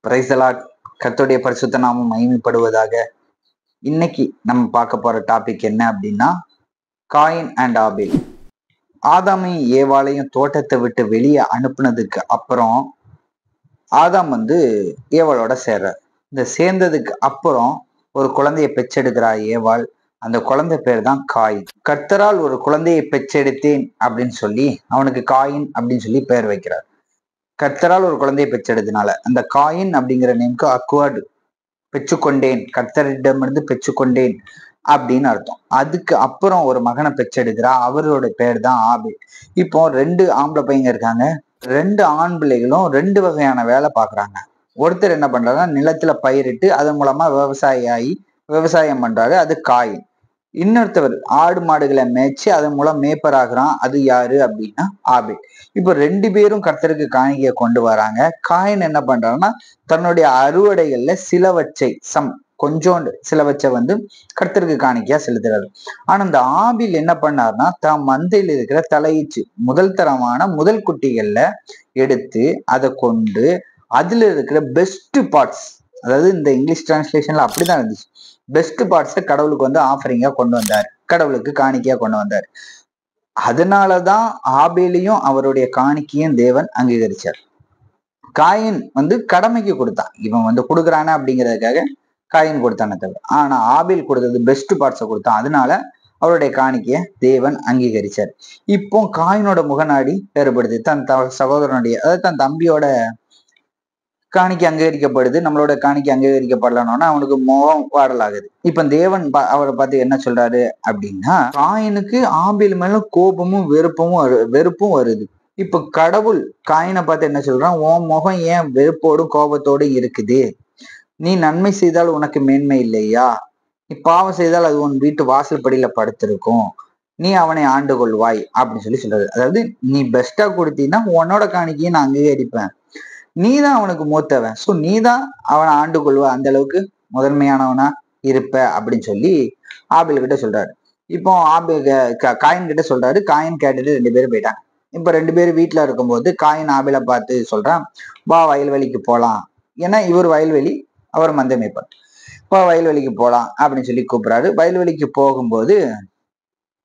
Praise the Lord. கர்த்தருடைய பரிசுத்த நாமம் மகிமைப்படுவதாக. இன்னைக்கு நம்ம பார்க்க போற டாபிக் என்ன அப்படின்னா, காயின் அண்ட் ஆபேல். ஆதாமையும் ஏவாளையும் தோட்டத்தை விட்டு வெளியே அனுப்புனதுக்கு அப்புறம் ஆதாம் ஏவாளோட சேர்றார். இந்த சேர்ந்ததுக்கு அப்புறம் ஒரு குழந்தையை பெற்றெடுக்கிறா ஏவாள். அந்த குழந்தை பேர் தான் காயின். கர்த்தரால் ஒரு குழந்தையை பெற்றெடுத்தேன் அப்படின்னு சொல்லி அவனுக்கு காயின் அப்படின்னு சொல்லி பெயர் வைக்கிறார். கர்த்தரால் ஒரு குழந்தையை பெற்றெடுத்தனால அந்த காயின் அப்படிங்கிற நேம்க்கு அக்வர்டு, பெற்றுக்கொண்டேன், கர்த்தரிடமிருந்து பெற்றுக்கொண்டேன் அப்படின்னு அர்த்தம். அதுக்கு அப்புறம் ஒரு மகனை பெற்றெடுக்கிறா. அவரோட பேர் தான் ஆபேல். இப்போ 2 ஆம்பளை பையங்க இருக்காங்க. 2 ஆண் பிள்ளைகளும் 2 வகையான வேலை பாக்குறாங்க. ஒருத்தர் என்ன பண்றாருன்னா நிலத்துல பயிரிட்டு அதன் மூலமா விவசாயம் பண்றாரு, அது காயின். இன்னொருத்தவர் ஆடு மாடுகளை மேய்ச்சி அதன் மூலம் மேய்ப்பராகிறான், அது யாரு அப்படின்னா ஆபேல். இப்போ 2 பேரும் கர்த்தருக்கு காணிக்கையை கொண்டு வராங்க. காயின் என்ன பண்றாருன்னா தன்னுடைய அறுவடைகள்ல கொஞ்சோண்டு சிலவற்றை கர்த்தருக்கு காணிக்கையா செலுத்துறாரு. ஆனா இந்த ஆபேல் என்ன பண்ணாருன்னா தான் மந்தையில் இருக்கிற தலையீச்சு முதல் குட்டிகள்ல எடுத்து அதை கொண்டு அதுல இருக்கிற பெஸ்ட் பார்ட்ஸ், அதாவது இந்த இங்கிலீஷ் டிரான்ஸ்லேஷன்ல அப்படிதான் இருந்துச்சு, பெஸ்ட் பார்ட்ஸை கடவுளுக்கு ஆஃபரிங்கா கொண்டு வந்தார், கடவுளுக்கு காணிக்கையா கொண்டு வந்தார். அதனாலதான் ஆபேலையும் அவருடைய காணிக்கையும் தேவன் அங்கீகரிச்சார். காயின் கடமைக்கு கொடுத்தான், இவன் கொடுக்குறானே அப்படிங்கிறதுக்காக காயின் கொடுத்தானே தவிர, ஆனா ஆபேல் கொடுத்தது பெஸ்ட் பார்ட்ஸை கொடுத்தான். அதனால அவருடைய காணிக்கைய தேவன் அங்கீகரிச்சார். இப்போ காயினோட முகநாடி வேறுபடுது. தன் சகோதரனுடைய, அதாவது தன் தம்பியோட காணிக்கை அங்கீகரிக்கப்படுது, நம்மளோட காணிக்கை அங்கீகரிக்கப்படலன்னா அவனுக்கு முகம் வாடலாகுது. இப்ப தேவன் அவரை பார்த்து என்ன சொல்றாரு அப்படின்னா, காயினுக்கு ஆபேல் மேல கோபமும் வெறுப்பும் வருது. இப்ப கடவுள் காயினை பார்த்து என்ன சொல்றான், உன் முகம் ஏன் வெறுப்போடும் கோபத்தோடும் இருக்குது? நீ நன்மை செய்தால் உனக்கு மேன்மை இல்லையா? நீ பாவம் செய்தால் அது உன் வீட்டு வாசல் படியில படுத்திருக்கும், நீ அவனை ஆண்டு கொள்வாய் அப்படின்னு சொல்றாரு. அதாவது நீ பெஸ்டா கொடுத்தீங்கன்னா உன்னோட காணிக்கையை நான் அங்கீகரிப்பேன், நீதான் அவனுக்கு மூத்தவன், சோ நீதான் அவனை ஆண்டு கொள்வ, அந்த அளவுக்கு முதன்மையானவனா இருப்ப அப்படின்னு சொல்லி ஆபேல் கிட்ட சொல்றாரு. இப்போ காயின் கிட்ட சொல்றாரு. காயின் கேட்டுட்டு 2 பேரும் போயிட்டாங்க. இப்ப 2 பேரும் வீட்டுல இருக்கும்போது காயின் ஆபேலை பார்த்து சொல்றான், வா வயல்வெளிக்கு போலாம். ஏன்னா இவர் வயல்வெளி, அவர் மந்தை மேய்ப்பார். வா வயல்வெளிக்கு போலாம் அப்படின்னு சொல்லி கூப்பிடுறாரு. வயல்வெளிக்கு போகும்போது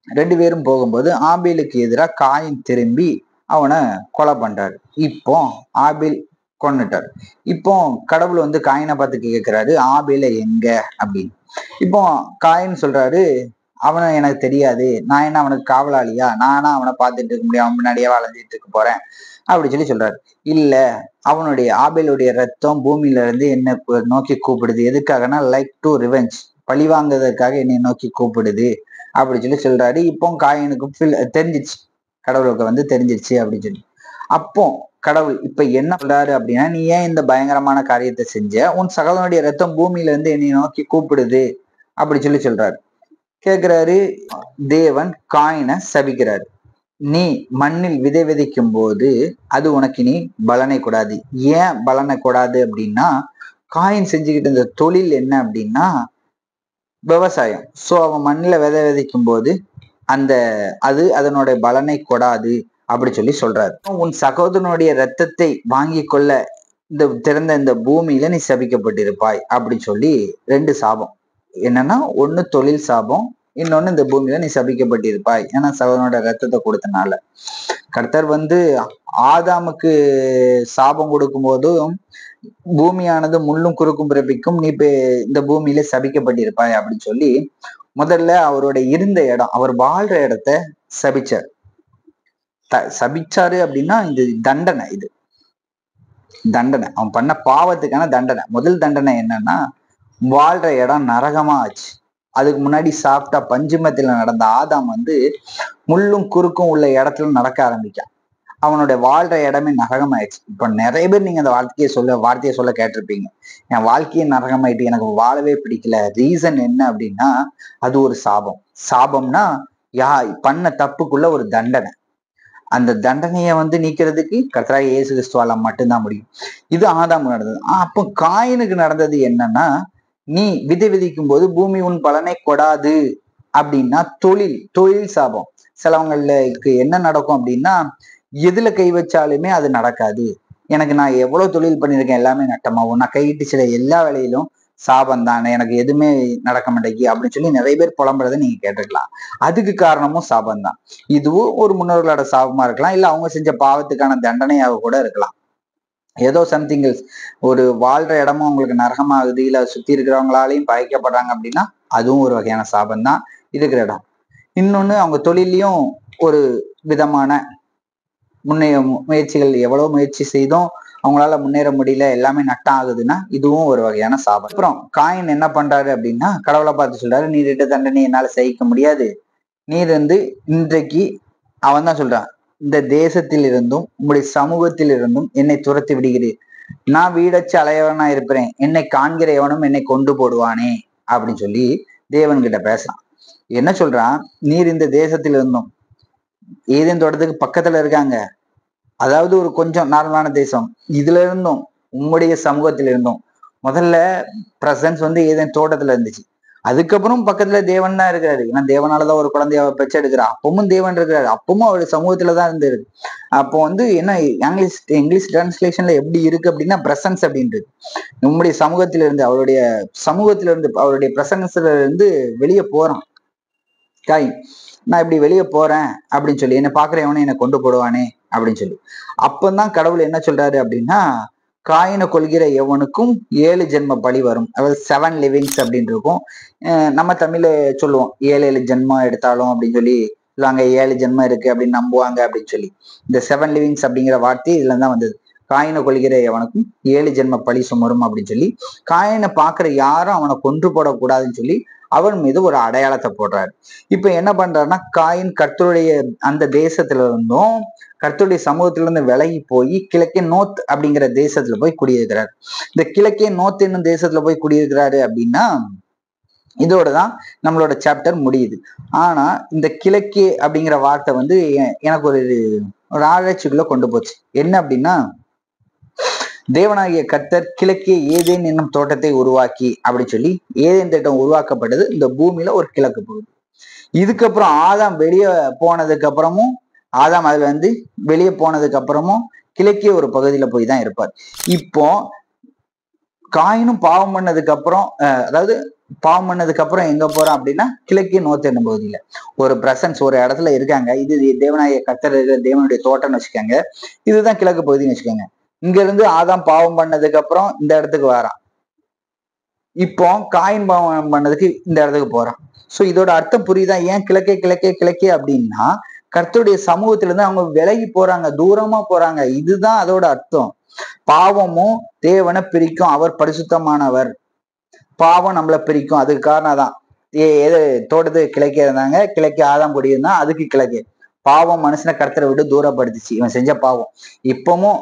2 பேரும் போகும்போது ஆபேலுக்கு எதிராக காயின் திரும்பி அவனை கொலை பண்றாரு. இப்போ ஆபேல் கொன்னுட்டார். இப்போ கடவுள் காயினை பார்த்து கேட்கிறாரு, ஆபேல எங்க அப்படின்னு. இப்போ காயின் சொல்றாரு, அவனை எனக்கு தெரியாது, நான் என்ன அவனுக்கு காவலாளியா, நானா அவனை பார்த்துட்டு இருக்க முடியும், அவன் முன்னாடியே வளைஞ்சிட்டு இருக்க போறேன் அப்படி சொல்றாரு. இல்ல, ஆபேலுடைய ரத்தம் பூமியில இருந்து என்ன நோக்கி கூப்பிடுது. எதுக்காகனா லைக் டு ரிவெஞ்ச், பழி வாங்குவதற்காக என்னை நோக்கி கூப்பிடுது அப்படி சொல்றாரு. இப்போ காயினுக்கு தெரிஞ்சிச்சு, கடவுளுக்கு தெரிஞ்சிருச்சு அப்படின்னு சொல்லி. அப்போ கடவுள் இப்ப என்ன சொல்றாரு அப்படின்னா, நீ ஏன் இந்த பயங்கரமான காரியத்தை செஞ்ச? உன் சகோதரனுடைய ரத்தம் பூமியில இருந்து என்னை நோக்கி கூப்பிடுது அப்படி சொல்றாரு. கேட்கிறாரு. தேவன் காயினை சபிக்கிறாரு. நீ மண்ணில் விதை விதைக்கும் போது அது உனக்கு நீ பலனை கூடாது. ஏன் பலனை கூடாது அப்படின்னா, காயின் செஞ்சுக்கிட்டு இருந்த தொழில் என்ன அப்படின்னா விவசாயம். சோ அவன் மண்ணில விதை விதைக்கும் போது அதனுடைய பலனை கொடாது அப்படி சொல்றாரு. உன் சகோதரனுடைய ரத்தத்தை வாங்கி கொள்ள திறந்த இந்த பூமியில நீ சபிக்கப்பட்டிருப்பாய் அப்படி சொல்லி 2 சாபம். என்னன்னா, ஒண்ணு தொழில் சாபம், இன்னொன்னு இந்த பூமியில நீ சபிக்கப்பட்டிருப்பாய், ஏன்னா சகோதரனோட ரத்தத்தை கொடுத்தனால. கர்த்தர் ஆதாமுக்கு சாபம் கொடுக்கும் போதும் பூமியானது முள்ளும் குறுக்கும் பிறப்பிக்கும், நீ இந்த பூமியில சபிக்கப்பட்டிருப்பாய் அப்படின்னு சொல்லி முதல்ல அவரோட இருந்த இடம், அவர் வாழ்ற இடத்த சபிச்சாரு அப்படின்னா இது தண்டனை. அவன் பண்ண பாவத்துக்கான தண்டனை. முதல் தண்டனை என்னன்னா, வாழ்ற இடம் நரகமா ஆச்சு. அதுக்கு முன்னாடி சாப்பிட்டா பஞ்சுமத்துல நடந்த ஆதாம் முள்ளும் குறுக்கும் உள்ள இடத்துல நடக்க ஆரம்பிக்கான். அவனுடைய வாழ்ற இடமே நரகமாயிடுச்சு. இப்ப நிறைய பேர் நீங்க அந்த வார்த்தையை சொல்ல கேட்டிருப்பீங்க, என் வாழ்க்கையே நரகமாயிட்டு, எனக்கு வாழவே பிடிக்கல. ரீசன் என்ன அப்படின்னா, அது ஒரு சாபம். சாபம்னா பண்ண தப்புக்குள்ள ஒரு தண்டனை. அந்த தண்டனையை நீக்கிறதுக்கு கர்த்தராகிய இயேசு கிறிஸ்துவால மட்டும்தான் முடியும். இது ஆதாமுக்கு நடந்தது. அப்போ காயினுக்கு நடந்தது என்னன்னா, நீ விதை விதைக்கும் போது பூமி உன் பலனை கொடாது அப்படின்னா தொழில் சாபம். சிலவங்களுக்கு என்ன நடக்கும் அப்படின்னா, எதுல கை வச்சாலுமே அது நடக்காது. எனக்கு நான் எவ்வளவு தொழில் பண்ணியிருக்கேன் எல்லாமே நட்டமாகும், நான் கையிட்டு சில எல்லா வேலையிலும் சாபம் தானே, எனக்கு எதுவுமே நடக்க மாட்டேங்கி அப்படின்னு சொல்லி நிறைய பேர் புலம்புறதை நீங்க கேட்டிருக்கலாம். அதுக்கு காரணமும் சாபம் தான். இதுவும் ஒரு முன்னோர்களோட சாபமா இருக்கலாம், இல்ல அவங்க செஞ்ச பாவத்துக்கான தண்டனையாக கூட இருக்கலாம். ஏதோ சம்திங் எல்ஸ். ஒரு வாழ்ற இடமும் அவங்களுக்கு நரகமாகுது, இல்ல சுத்தி இருக்கிறவங்களாலையும் பகைக்கப்படுறாங்க அப்படின்னா அதுவும் ஒரு வகையான சாபம் தான் இருக்கிற இடம். இன்னொன்னு அவங்க தொழிலையும் ஒரு விதமான முயற்சிகள், எவ்வளவு முயற்சி செய்தும் அவங்களால முன்னேற முடியல, எல்லாமே நட்டம் ஆகுதுன்னா இதுவும் ஒரு வகையான சாபம். அப்புறம் காயின் என்ன பண்றாரு அப்படின்னா கடவுளை பார்த்து சொல்றாரு, நீர் இட்ட தண்டனை என்னால சகிக்க முடியாது, நீர் இன்றைக்கு அவன் தான் சொல்றான், இந்த தேசத்தில் இருந்தும் உங்களுடைய சமூகத்தில் இருந்தும் என்னை துரத்தி விடுகிறீர், நான் வீடச்சு அலையவனா இருப்பேன், என்னை காண்கிற எவனும் என்னை கொண்டு போடுவானே அப்படின்னு சொல்லி தேவன் கிட்ட பேசுறான். என்ன சொல்றான், நீர் இந்த தேசத்தில் இருந்தும், ஏதேன் தோட்டத்துக்கு பக்கத்துல இருக்காங்க, அதாவது ஒரு கொஞ்சம் நார்மலான தேசம், இதுல இருந்தும் உம்முடைய சமூகத்துல இருந்தும் முதல்ல பிரசன்ஸ் ஏதேன் தோட்டத்துல இருந்துச்சு, அதுக்கப்புறம் பக்கத்துல தேவன் தான் இருக்கிறாரு. ஏன்னா தேவனாலதான் ஒரு குழந்தைய பெற்றெடுக்கிறா, அப்பவும் தேவன் இருக்கிறாரு, அப்பவும் அவருடைய சமூகத்துலதான் இருந்திருக்கு. அப்போ என்ன இங்கிலீஷ் டிரான்ஸ்லேஷன்ல எப்படி இருக்கு அப்படின்னா பிரசன்ஸ் அப்படின்றது, நம்முடைய சமூகத்தில இருந்து அவருடைய சமூகத்தில இருந்து அவருடைய பிரசன்ஸ்ல இருந்து வெளியே போறான் காய். நான் இப்படி வெளியே போறேன் அப்படின்னு சொல்லி என்ன பாக்குறவனே என்னை கொண்டு போடுவானே அப்படின்னு சொல்லி. அப்பந்தான் கடவுள் என்ன சொல்றாரு அப்படின்னா, காயினை கொள்கிற எவனுக்கும் 7 ஜென்ம பழி வரும், அதாவது 7 லிவிங்ஸ் அப்படின்னு இருக்கும். நம்ம தமிழ்ல சொல்லுவோம் 7 ஜென்மம் எடுத்தாலும் அப்படின்னு சொல்லி சொல்லுவாங்க, 7 ஜென்மம் இருக்கு அப்படின்னு நம்புவாங்க அப்படின்னு சொல்லி. இந்த 7 லிவிங்ஸ் அப்படிங்கிற வார்த்தை இதுல தான் வந்தது. காயினை கொள்கிற எவனுக்கும் 7 ஜென்ம பழி சுமரும் அப்படின்னு சொல்லி, காயினை பாக்குற யாரும் அவனை கொன்று போடக்கூடாதுன்னு சொல்லி அவன் மீது ஒரு அடையாளத்தை போடுறாரு. இப்ப என்ன பண்றாருன்னா, காயின் கர்த்தருடைய அந்த தேசத்துல இருந்தும் கர்த்தருடைய சமூகத்திலிருந்து விலகி போய் கிழக்கே நோத் அப்படிங்கிற தேசத்துல போய் குடியிருக்கிறாரு. இந்த கிழக்கே நோத் என்னும் தேசத்துல போய் குடியிருக்கிறாரு அப்படின்னா இதோடதான் நம்மளோட சாப்டர் முடியுது. ஆனா இந்த கிழக்கே அப்படிங்கிற வார்த்தை எனக்கு ஒரு ஆராய்ச்சிக்குள்ள கொண்டு போச்சு. என்ன அப்படின்னா, தேவனாகிய கர்த்தர் கிழக்கே ஏதேன் என்னும் தோட்டத்தை உருவாக்கி அப்படின்னு சொல்லி, ஏதேன் தோட்டம் உருவாக்கப்பட்டது இந்த பூமியில ஒரு கிழக்கு பகுதி. இதுக்கப்புறம் ஆதாம் வெளியே போனதுக்கு அப்புறமும், ஆதாம் அதுல வெளியே போனதுக்கு அப்புறமும் கிழக்கே ஒரு பகுதியில போய் தான் இருப்பார். இப்போ காயினும் பாவம் பண்ணதுக்கு அப்புறம் அதாவது பாவம் பண்ணதுக்கு அப்புறம் எங்க போறோம் அப்படின்னா கிழக்கே நோத்து என்னும் பகுதியில ஒரு பிரசன்ஸ் ஒரு இடத்துல இருக்காங்க. இது தேவனாகிய கர்த்தர் இருக்கிற தேவனுடைய தோட்டம்னு வச்சுக்கோங்க, இதுதான் கிழக்கு பகுதின்னு வச்சுக்கோங்க. இங்க இருந்து ஆதாம் பாவம் பண்ணதுக்கு அப்புறம் இந்த இடத்துக்கு வரான், இப்போ காயின் பாவம் பண்ணதுக்கு இந்த இடத்துக்கு போறான். சோ இதோட அர்த்தம் புரியுதா? ஏன் கிழக்கே கிழக்கே கிழக்கே அப்படின்னா கர்த்தருடைய சமூகத்துல இருந்து அவங்க விலகி போறாங்க, தூரமா போறாங்க. இதுதான் அதோட அர்த்தம். பாவமும் தேவனை பிரிக்கும், அவர் பரிசுத்தமானவர், பாவம் நம்மளை பிரிக்கும். அதுக்கு காரணம் தான் எது தோட்டத்துக்கு கிழக்கே இருந்தாங்க, கிழக்கே ஆதாம் குடி இருந்தா, அதுக்கு கிழக்கே பாவம் மனுஷனை கர்த்தரை விட்டு தூரப்படுத்துச்சு, இவன் செஞ்ச பாவம். இப்பவும்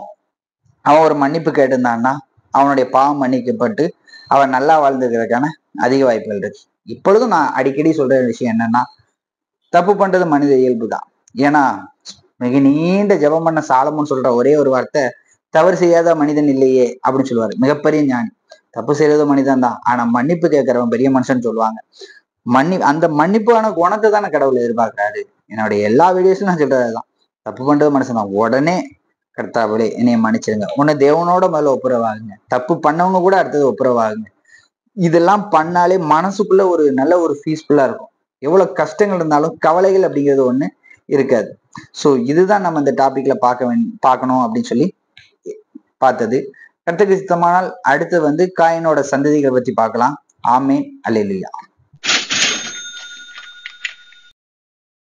அவன் ஒரு மன்னிப்பு கேட்டிருந்தான்னா அவனுடைய பாவம் மன்னிக்கப்பட்டு அவன் நல்லா வாழ்ந்துக்கிறதுக்கான அதிக வாய்ப்புகள் இருக்கு. இப்பொழுதும் நான் அடிக்கடி சொல்ற விஷயம் என்னன்னா, தப்பு பண்றது மனித இயல்பு தான். ஏன்னா மிக நீண்ட ஜெபம் பண்ண சாலமோன் சொல்ற ஒரே ஒரு வார்த்தை, தவறு செய்யாத மனிதன் இல்லையே அப்படின்னு சொல்லுவாரு. மிகப்பெரிய ஞானி. தப்பு செய்யறது மனிதன் தான், ஆனா மன்னிப்பு கேட்கறவன் பெரிய மனுஷன் சொல்லுவாங்க. அந்த மன்னிப்பான குணத்தை தானே கடவுள் எதிர்பார்க்கிறாரு. என்னுடைய எல்லா வீடியோஸும் நான் சொல்றதுதான், தப்பு பண்றது மனுஷன் தான். உடனே கர்த்தாவளே என்னைய மன்னிச்சிருங்க, உன்னை தேவனோட முதல்ல ஒப்புரவாகுங்க, தப்பு பண்ணவங்க கூட அடுத்தது ஒப்புரவாகுங்க. இதெல்லாம் பண்ணாலே மனசுக்குள்ள ஒரு நல்ல ஒரு பீஸ்ஃபுல்லா இருக்கும். எவ்வளவு கஷ்டங்கள் இருந்தாலும் கவலைகள் அப்படிங்கிறது ஒண்ணு இருக்காது. சோ இதுதான் நம்ம இந்த டாபிக்ல பார்க்கணும் அப்படின்னு சொல்லி பார்த்தது. கர்த்தருக்கு சித்தமானால் அடுத்து காயினோட சந்ததிகளை பத்தி பார்க்கலாம். ஆமேன், அல்லேலூயா.